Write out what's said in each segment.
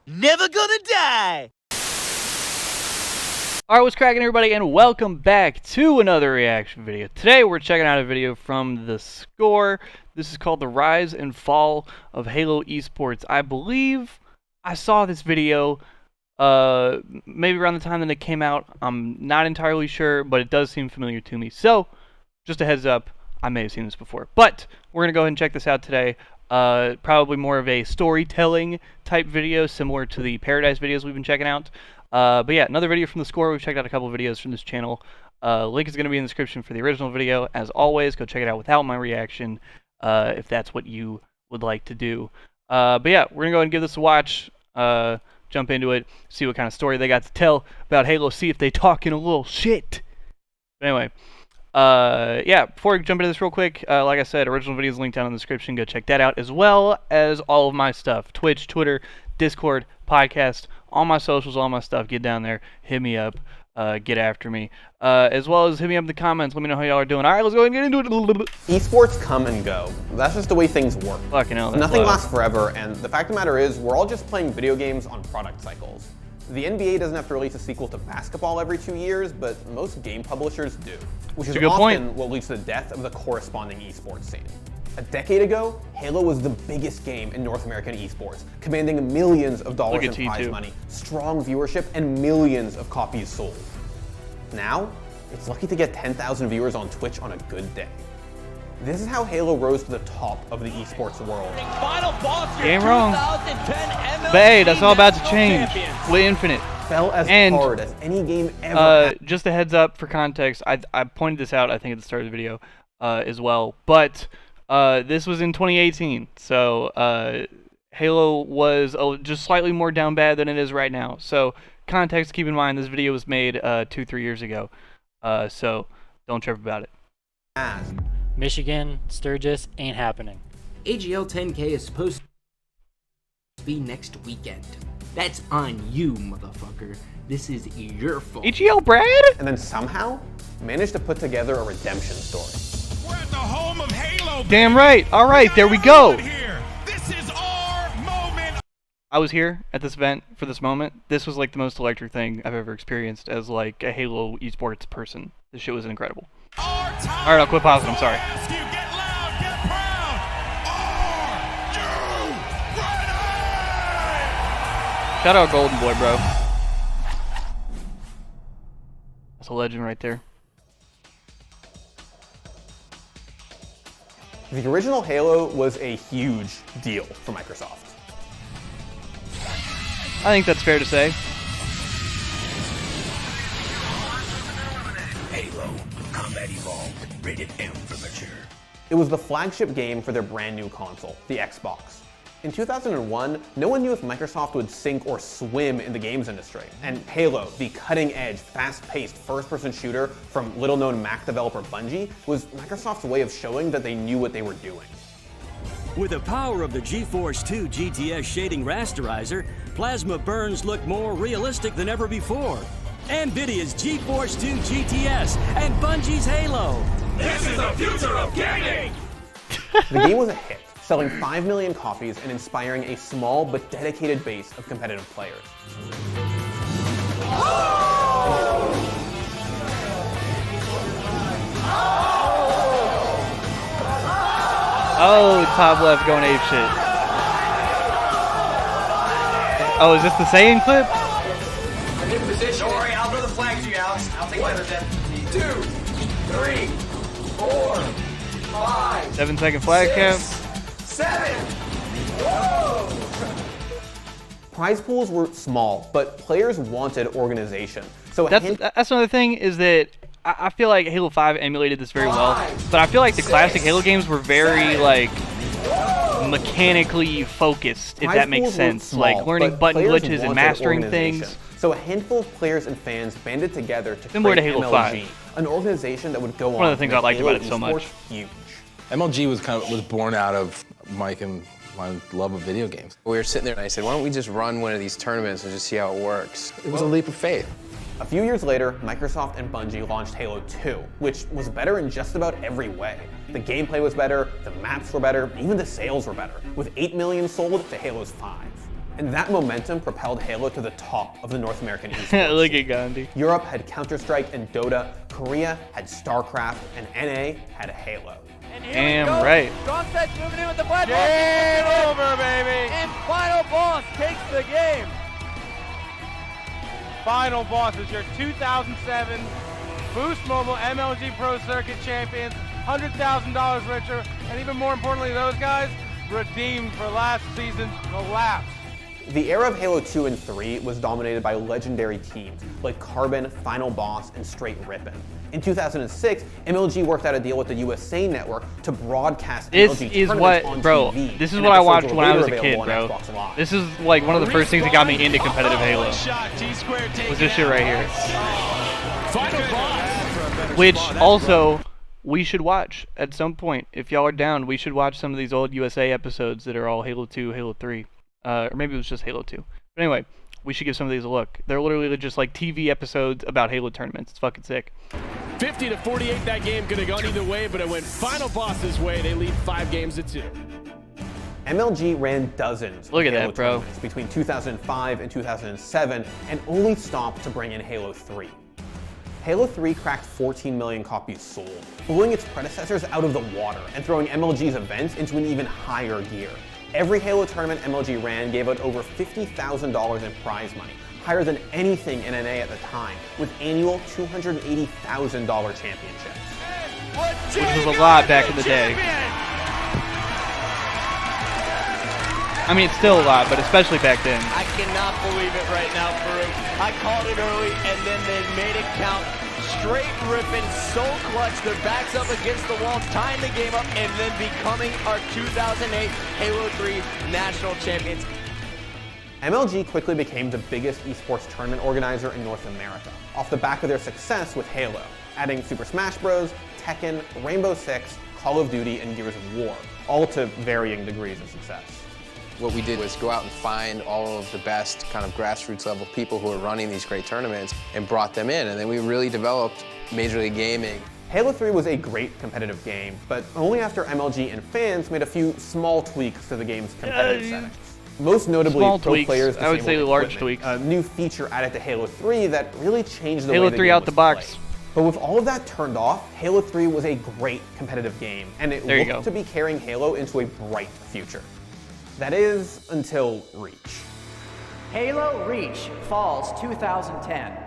Never gonna die! Alright, what's cracking, everybody, and welcome back to another reaction video. Today we're checking out a video from The Score. This is called The Rise and Fall of Halo Esports. I believe I saw this video maybe around the time that it came out. I'm not entirely sure, but it does seem familiar to me. So, just a heads up, I may have seen this before. But we're going to go ahead and check this out today. Probably more of a storytelling type video, similar to the Paradise videos we've been checking out. But yeah, another video from The Score. We've checked out a couple of videos from this channel. Link is going to be in the description for the original video. As always, go check it out without my reaction if that's what you would like to do. But yeah, we're going to go ahead and give this a watch. Jump into it, see what kind of story they got to tell about Halo, see if they talking a little shit. But anyway, yeah, before we jump into this real quick, like I said, original video is linked down in the description. Go check that out, as well as all of my stuff. Twitch, Twitter, Discord, podcast, all my socials, all my stuff. Get down there, hit me up, get after me. As well as hit me up in the comments, let me know how y'all are doing. Alright, let's go ahead and get into it. Esports come and go. That's just the way things work. Fucking hell, Nothing lasts forever, and the fact of the matter is, we're all just playing video games on product cycles. The NBA doesn't have to release a sequel to basketball every 2 years, but most game publishers do. Which is often what leads to the death of the corresponding esports scene. A decade ago, Halo was the biggest game in North American esports, commanding millions of dollars in prize money, strong viewership, and millions of copies sold. Now, it's lucky to get 10,000 viewers on Twitch on a good day. This is how Halo rose to the top of the esports world. You ain't wrong. But hey, that's all about to change with Infinite. Fell as hard as any game ever had. Just a heads up for context, I pointed this out, I think, at the start of the video as well. But this was in 2018, so Halo was just slightly more down bad than it is right now. So context, keep in mind, this video was made 2-3 years ago, so don't trip about it. Michigan, Sturgis, ain't happening. AGL 10K is supposed to be next weekend. That's on you, motherfucker. This is your fault. AGL Brad? And then somehow managed to put together a redemption story. We're at the home of Halo. Damn right. All right, there we go. This is our moment. I was here at this event for this moment. This was like the most electric thing I've ever experienced as like a Halo esports person. This shit was incredible. All right, I'll quit pausing. I'm sorry. Shout out Golden Boy, bro. That's a legend right there. The original Halo was a huge deal for Microsoft. I think that's fair to say. Halo, Combat Evolved, rated M for mature. It was the flagship game for their brand new console, the Xbox. In 2001, no one knew if Microsoft would sink or swim in the games industry. And Halo, the cutting-edge, fast-paced first-person shooter from little-known Mac developer Bungie, was Microsoft's way of showing that they knew what they were doing. With the power of the GeForce 2 GTS shading rasterizer, plasma burns look more realistic than ever before. NVIDIA's GeForce 2 GTS and Bungie's Halo. This is the future of gaming. The game was a hit, selling 5 million copies and inspiring a small but dedicated base of competitive players. Oh, top left going ape shit. Oh, is this the Saiyan clip? Don't worry, I'll throw the flag to you, Alex. I'll take care of them. 2, 3, 4, 5. 7-second flag count. 7. Whoa! Prize pools were small, but players wanted organization. So that's another thing, is that I feel like Halo 5 emulated this very well, but I feel like the classic Halo games were very like mechanically focused, if that makes sense. Small, like learning button glitches and mastering things. So a handful of players and fans banded together to similar create to Halo MLG, 5. An organization that would go on. One of the things I liked about it so much. Huge. MLG was born out of Mike and my love of video games. We were sitting there and I said, why don't we just run one of these tournaments and just see how it works? It was a leap of faith. A few years later, Microsoft and Bungie launched Halo 2, which was better in just about every way. The gameplay was better, the maps were better, even the sales were better, with 8 million sold to Halo's 5. And that momentum propelled Halo to the top of the North American esports. Look at Gandhi. Europe had Counter-Strike and Dota, Korea had StarCraft, and NA had Halo. Damn right. Gonstad's moving in with the flat. Game over, baby. And Final Boss takes the game. Final Boss is your 2007 Boost Mobile MLG Pro Circuit champions, $100,000 richer, and even more importantly, those guys redeemed for last season's collapse. The era of Halo 2 and 3 was dominated by legendary teams like Carbon, Final Boss, and Straight Rippin'. In 2006, MLG worked out a deal with the USA Network to broadcast MLG tournaments on TV. This is what I watched when I was a kid, bro. This is like one of the first things that got me into competitive Halo. Was this shit right here. Which also, we should watch at some point. If y'all are down, we should watch some of these old USA episodes that are all Halo 2, Halo 3. Or maybe it was just Halo 2. But anyway, we should give some of these a look. They're literally just like TV episodes about Halo tournaments. It's fucking sick. 50-48, that game could have gone either way, but it went Final Boss's way. They lead 5-2. MLG ran dozens of Halo tournaments between 2005 and 2007 and only stopped to bring in Halo 3. Halo 3 cracked 14 million copies sold, blowing its predecessors out of the water and throwing MLG's events into an even higher gear. Every Halo tournament MLG ran gave out over $50,000 in prize money, higher than anything in NA at the time, with annual $280,000 championships. Which was a lot back in the day. I mean, it's still a lot, but especially back then. I cannot believe it right now, Farouk. I called it early, and then they made it count. Straight ripping, so clutch. Their backs up against the wall, tying the game up, and then becoming our 2008 Halo 3 national champions. MLG quickly became the biggest esports tournament organizer in North America, off the back of their success with Halo, adding Super Smash Bros., Tekken, Rainbow Six, Call of Duty, and Gears of War, all to varying degrees of success. What we did was go out and find all of the best kind of grassroots level people who are running these great tournaments and brought them in, and then we really developed Major League Gaming. Halo 3 was a great competitive game, but only after MLG and fans made a few small tweaks to the game's competitive settings. Most notably, small pro tweaks. players I would say large tweaks. A new feature added to Halo 3 that really changed the Halo way the 3 game out the was box. played. But with all of that turned off, Halo 3 was a great competitive game, and it looked to be carrying Halo into a bright future. That is, until Reach. Halo Reach, Falls 2010.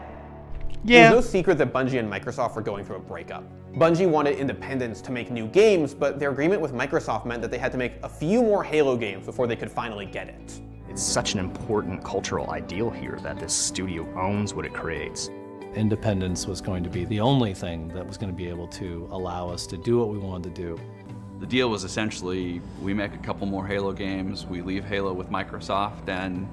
There's no secret that Bungie and Microsoft were going through a breakup. Bungie wanted independence to make new games, but their agreement with Microsoft meant that they had to make a few more Halo games before they could finally get it. It's such an important cultural ideal here that this studio owns what it creates. Independence was going to be the only thing that was going to be able to allow us to do what we wanted to do. The deal was essentially, we make a couple more Halo games, we leave Halo with Microsoft, and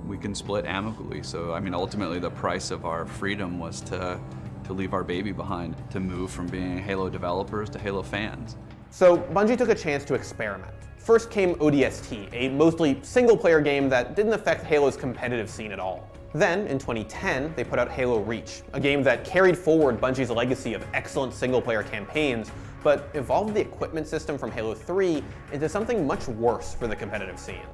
we can split amicably. So, I mean, ultimately the price of our freedom was to leave our baby behind, to move from being Halo developers to Halo fans. So Bungie took a chance to experiment. First came ODST, a mostly single-player game that didn't affect Halo's competitive scene at all. Then, in 2010, they put out Halo Reach, a game that carried forward Bungie's legacy of excellent single-player campaigns, but evolved the equipment system from Halo 3 into something much worse for the competitive scene.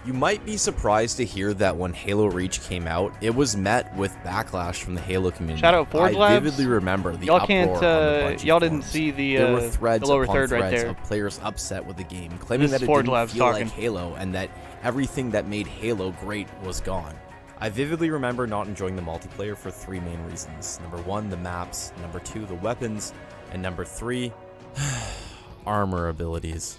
You might be surprised to hear that when Halo Reach came out, it was met with backlash from the Halo community. Shout out Forge Labs. I vividly remember the y'all uproar can't, on the Bungie y'all didn't forums. see the, there were threads the lower upon third threads right there. of players upset with the game, claiming This that is it Forge didn't Labs feel talking. like Halo and that everything that made Halo great was gone. I vividly remember not enjoying the multiplayer for three main reasons. Number one, the maps. Number two, the weapons. And number three, armor abilities.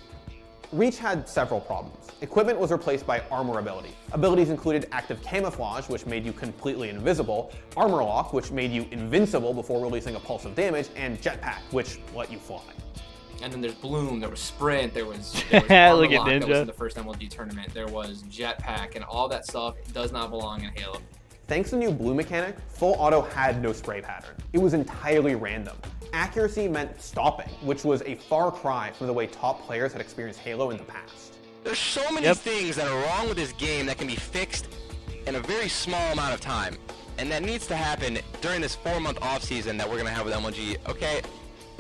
Reach had several problems. Equipment was replaced by armor ability. Abilities included active camouflage, which made you completely invisible, armor lock, which made you invincible before releasing a pulse of damage, and jetpack, which let you fly. And then there's Bloom, there was Sprint, there was armor Look at lock that was Ninja. in the first MLG tournament, there was jetpack, and all that stuff does not belong in Halo. Thanks to the new blue mechanic, full auto had no spray pattern. It was entirely random. Accuracy meant stopping, which was a far cry from the way top players had experienced Halo in the past. There's so many things that are wrong with this game that can be fixed in a very small amount of time. And that needs to happen during this 4-month off season that we're going to have with MLG, okay?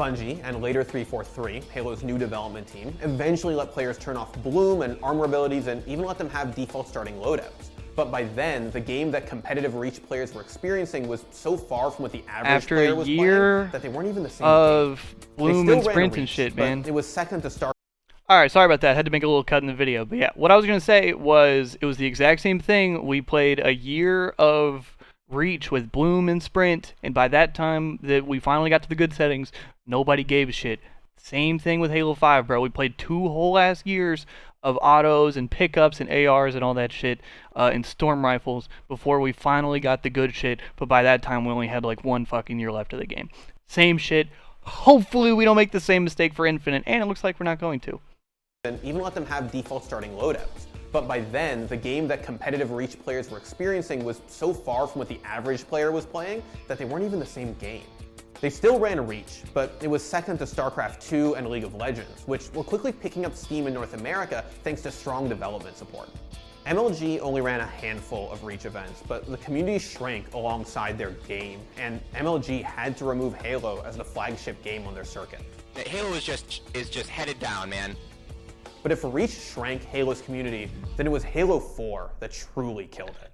Bungie, and later 343, Halo's new development team, eventually let players turn off bloom and armor abilities and even let them have default starting loadouts. But by then, the game that competitive Reach players were experiencing was so far from what the average player was playing that they weren't even the same of game. bloom and sprint and shit, man. It was second to Star. Alright, sorry about that. I had to make a little cut in the video. But yeah, what I was going to say was it was the exact same thing. We played a year of Reach with bloom and sprint, and by that time that we finally got to the good settings, nobody gave a shit. Same thing with Halo 5, bro. We played 2 whole ass years of autos and pickups and ARs and all that shit and storm rifles before we finally got the good shit, but by that time we only had like 1 fucking year left of the game. Same shit. Hopefully we don't make the same mistake for Infinite, and it looks like we're not going to. And even let them have default starting loadouts. But by then, the game that competitive Reach players were experiencing was so far from what the average player was playing that they weren't even the same game. They still ran Reach, but it was second to StarCraft 2 and League of Legends, which were quickly picking up steam in North America thanks to strong development support. MLG only ran a handful of Reach events, but the community shrank alongside their game, and MLG had to remove Halo as the flagship game on their circuit. Halo is just headed down, man. But if Reach shrank Halo's community, then it was Halo 4 that truly killed it.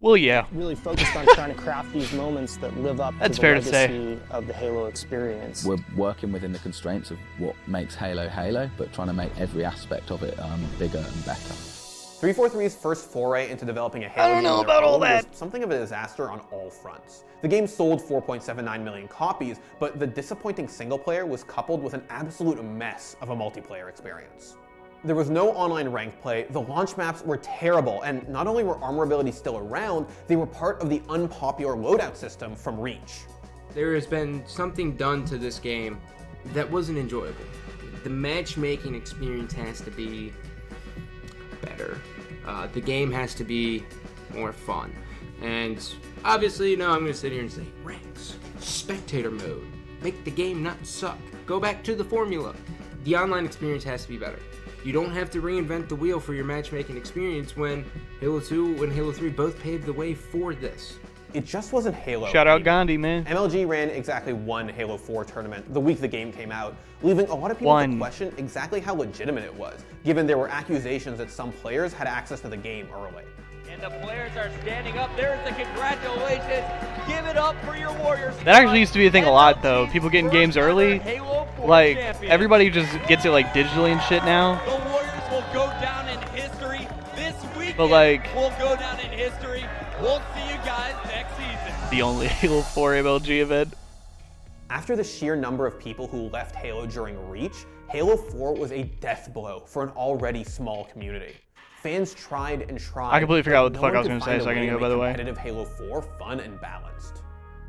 Well, yeah. Really focused on trying to craft these moments that live up to the legacy of the Halo experience. We're working within the constraints of what makes Halo Halo, but trying to make every aspect of it bigger and better. 343's first foray into developing a Halo game of their own was something of a disaster on all fronts. The game sold 4.79 million copies, but the disappointing single player was coupled with an absolute mess of a multiplayer experience. There was no online ranked play, the launch maps were terrible, and not only were armor abilities still around, they were part of the unpopular loadout system from Reach. There has been something done to this game that wasn't enjoyable. The matchmaking experience has to be better. The game has to be more fun. And obviously, I'm going to sit here and say, ranks, spectator mode, make the game not suck, go back to the formula. The online experience has to be better. You don't have to reinvent the wheel for your matchmaking experience when Halo 2 and Halo 3 both paved the way for this. It just wasn't Halo. Shout out Gandhi, man. MLG ran exactly 1 Halo 4 tournament the week the game came out, leaving a lot of people to question exactly how legitimate it was, given there were accusations that some players had access to the game early. And the players are standing up. There's the congratulations. Give it up for your Warriors. That actually used to be a thing a lot, though. People getting games early. Like, everybody just gets it, like, digitally and shit now. The Warriors will go down in history this weekend. But, like, will go down in history. We'll see you guys next season. The only Halo 4 MLG event. After the sheer number of people who left Halo during Reach, Halo 4 was a death blow for an already small community. Fans tried and tried. I completely forgot what the fuck I was going to say a second ago, by the way. Competitive Halo 4 fun and balanced.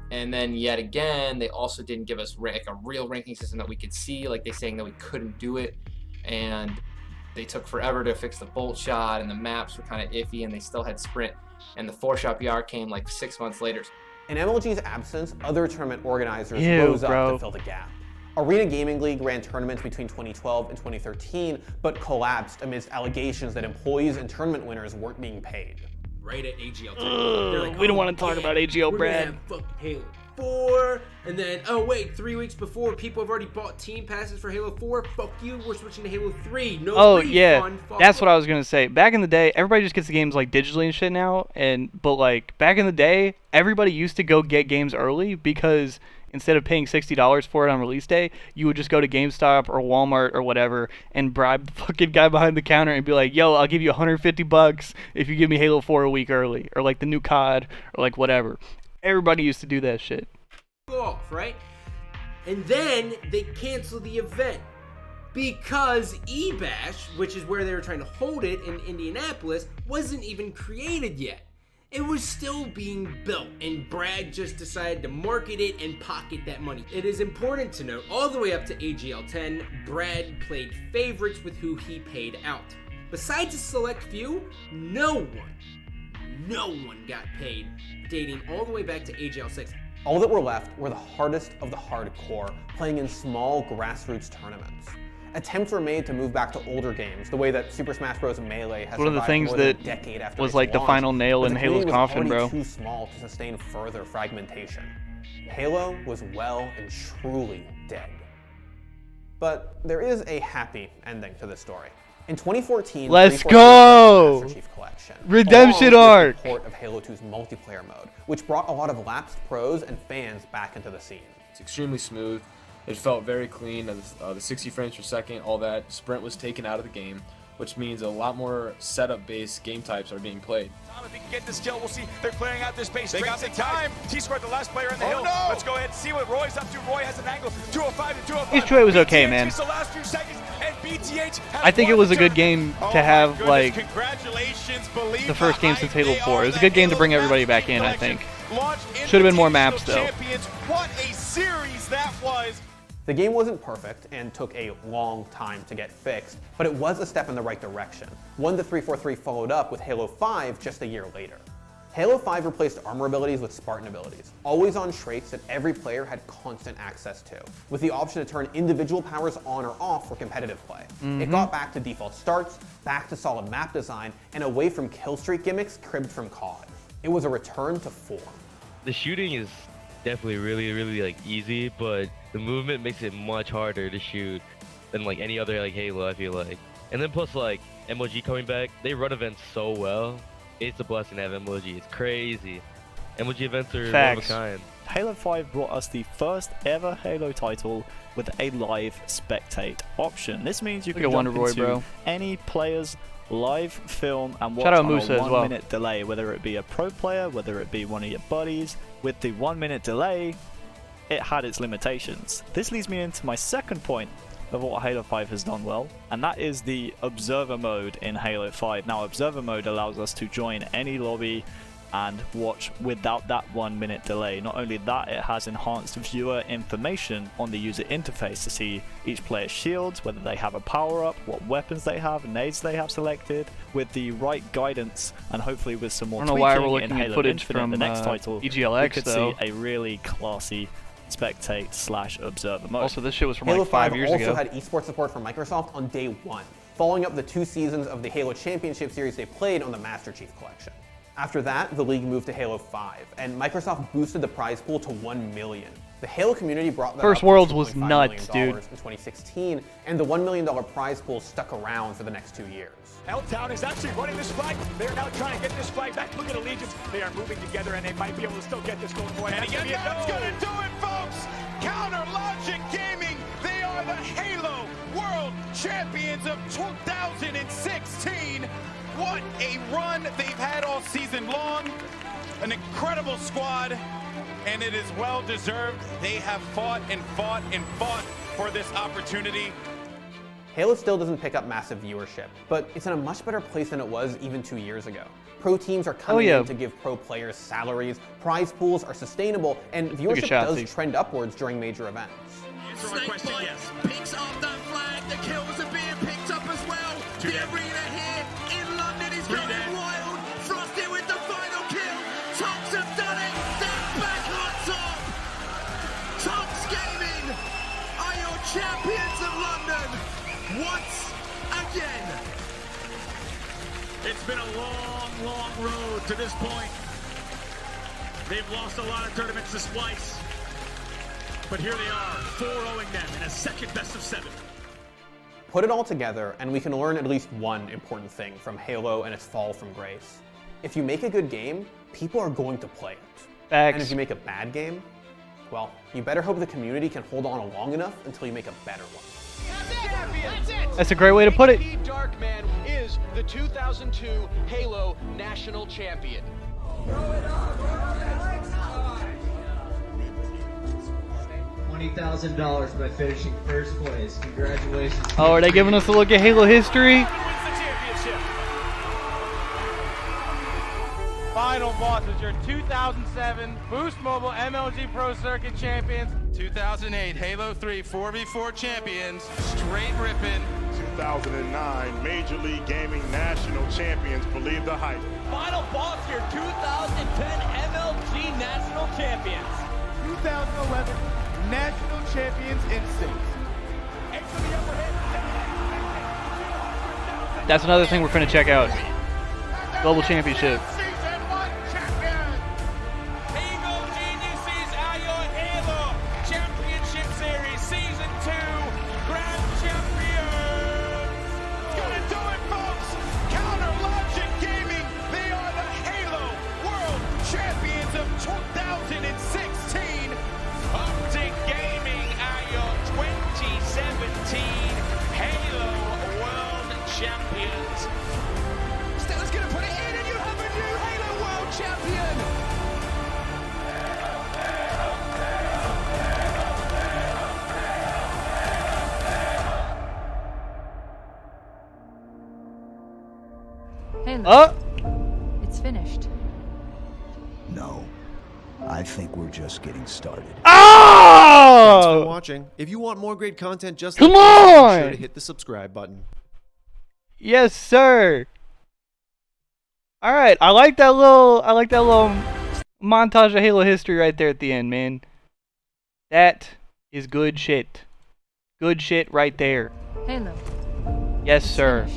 And then yet again, they also didn't give us like a real ranking system that we could see, like they saying that we couldn't do it. And they took forever to fix the bolt shot, and the maps were kind of iffy, and they still had sprint. And the 4-shot PR came like 6 months later. In MLG's absence, other tournament organizers rose up to fill the gap. Arena Gaming League ran tournaments between 2012 and 2013, but collapsed amidst allegations that employees and tournament winners weren't being paid. Right at AGL. Like, we don't want to talk about AGL, Brad. Fucking Halo 4, and then, oh wait, 3 weeks before, people have already bought team passes for Halo 4. Fuck you, we're switching to Halo 3. No refund. Yeah, that's what I was gonna say. Back in the day, everybody just gets the games like digitally and shit now, but like back in the day, everybody used to go get games early because instead of paying $60 for it on release day, you would just go to GameStop or Walmart or whatever and bribe the fucking guy behind the counter and be like, yo, I'll give you $150 if you give me Halo 4 a week early, or like the new COD, or like whatever. Everybody used to do that shit. Off, right? And then they canceled the event because eBash, which is where they were trying to hold it in Indianapolis, wasn't even created yet. It was still being built, and Brad just decided to market it and pocket that money. It is important to note, all the way up to AGL 10, Brad played favorites with who he paid out. Besides a select few, no one got paid, dating all the way back to AGL 6. All that were left were the hardest of the hardcore, playing in small grassroots tournaments. Attempts were made to move back to older games, the way that Super Smash Bros. Melee has one of the things more that than a decade after was its like the launch, final nail in Halo's coffin, bro. It was too small to sustain further fragmentation. Halo was well and truly dead. But there is a happy ending to this story. In 2014, let's go! Master Chief Collection, Redemption arc! The port of Halo 2's multiplayer mode, which brought a lot of lapsed pros and fans back into the scene. It's extremely smooth. It felt very clean. The 60 frames per second, all that. Sprint was taken out of the game, which means a lot more setup-based game types are being played. If he can get this kill, we'll see. They're clearing out this base. They got the time. T-scored the last player in the hill. No. Let's go ahead and see what Roy's up to. Roy has an angle. 205 to 205. Each way was okay, man. The last few seconds, and BTH I think it was a good game to have, like, congratulations, the first game since Halo 4. It was a good game to bring everybody back in, I think. Should have been more maps, though. What a series that was. The game wasn't perfect and took a long time to get fixed, but it was a step in the right direction, one that 343 followed up with Halo 5 just a year later. Halo 5 replaced armor abilities with Spartan abilities, always-on traits that every player had constant access to, with the option to turn individual powers on or off for competitive play. It got back to default starts, back to solid map design, and away from killstreak gimmicks cribbed from COD. It was a return to form. The shooting is definitely really like easy, but the movement makes it much harder to shoot than like any other like Halo, I feel like. And then plus like MOG coming back, they run events so well. It's a blessing to have MOG. It's crazy. MOG events are one of a kind. Halo 5 brought us the first ever Halo title with a live spectate option. This means you can jump into any player's live film and watch on a 1 minute delay, whether it be a pro player, whether it be one of your buddies. With the 1 minute delay, it had its limitations. This leads me into my second point of what Halo 5 has done well, and that is the Observer mode in Halo 5. Now, Observer mode allows us to join any lobby and watch without that 1 minute delay. Not only that, it has enhanced viewer information on the user interface to see each player's shields, whether they have a power-up, what weapons they have, nades they have selected. With the right guidance and hopefully with some more tweaking in Halo Infinite, the next title, EGLX, we could see a really classy spectate / observer mode. Also, this shit was from Halo like 5 years ago. Halo 5 also had esports support from Microsoft on day one, following up the 2 seasons of the Halo Championship series they played on the Master Chief Collection. After that, the league moved to Halo 5, and Microsoft boosted the prize pool to 1 million. The Halo community brought that First up Worlds to was $2.5 nuts, million dude. in 2016, and the $1 million prize pool stuck around for the next 2 years. L-Town is actually running this flag. They're now trying to get this flag back. Look at Allegiance. They are moving together, and they might be able to still get this going for And again, that's going to do it, folks. Counter Logic Gaming. They are the Halo World Champions of 2016. What a run they've had all season long. An incredible squad, and it is well deserved. They have fought and fought and fought for this opportunity. Halo still doesn't pick up massive viewership, but it's in a much better place than it was even 2 years ago. Pro teams are coming in to give pro players salaries, prize pools are sustainable, and viewership does trend upwards during major events. Answer my question, yes. Picks up that flag, the kills are being picked up as well. The arena here in London is going wild. Frosty with the final kill. Tonks have done it. They're back on top. Tonks Gaming are your champions of London once again. It's been a long road to this point. They've lost a lot of tournaments to Splice. But here they are, 4-0ing them in a second best of 7. Put it all together, and we can learn at least one important thing from Halo and its fall from grace. If you make a good game, people are going to play it. Facts. And if you make a bad game, well, you better hope the community can hold on long enough until you make a better one. That's a great way to put it. Darkman is the 2002 Halo National Champion. $20,000 by finishing first place. Congratulations. Oh, are they giving us a look at Halo history? Final bosses, your 2007 Boost Mobile MLG Pro Circuit champions. 2008 Halo 3 4v4 champions, straight ripping. 2009 Major League Gaming National Champions, believe the hype. Final boss, your 2010 MLG National Champions. 2011 National Champions in 6. That's another thing we're going to check out. Global Championship. Championship Series Season 2 Grand It's finished. No. I think we're just getting started. Oh! Thanks for watching. If you want more great content just Come like this, on! be sure to hit the subscribe button. Yes, sir. All right, I like that little montage of Halo history right there at the end, man. That is good shit. Good shit right there. Halo. Yes, sir.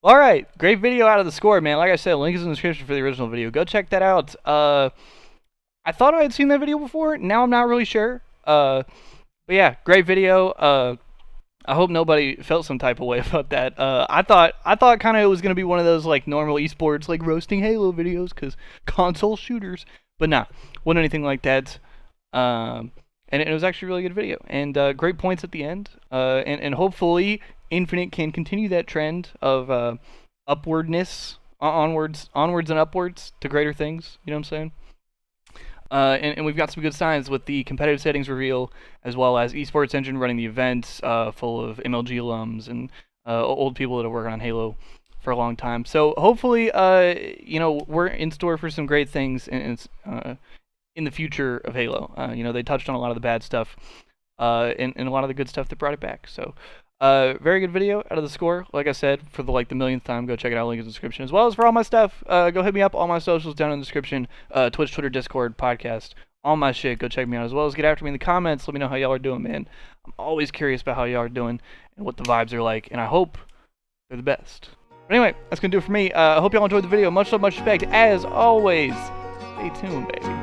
All right, great video out of the score, man. Like I said, link is in the description for the original video. Go check that out. I thought I had seen that video before. Now I'm not really sure. But yeah, great video. I hope nobody felt some type of way about that. I thought kind of it was gonna be one of those like normal esports like roasting Halo videos because console shooters. But nah, wasn't anything like that. And it was actually a really good video and great points at the end. And hopefully Infinite can continue that trend of upwardness, onwards and upwards to greater things. You know what I'm saying? And we've got some good signs with the competitive settings reveal, as well as Esports Engine running the events full of MLG alums and old people that have worked on Halo for a long time. So hopefully, you know, we're in store for some great things in the future of Halo. You know, they touched on a lot of the bad stuff and a lot of the good stuff that brought it back. So very good video out of the score. Like I said, for the the millionth time, go check it out. Link in the description, as well as for all my stuff. Go hit me up. All my socials down in the description. Twitch, Twitter, Discord, podcast, all my shit. Go check me out, as well as get after me in the comments. Let me know how y'all are doing, man. I'm always curious about how y'all are doing and what the vibes are like, and I hope they're the best. But anyway, that's gonna do it for me. I hope y'all enjoyed the video. Much love, much respect. As always, stay tuned, baby.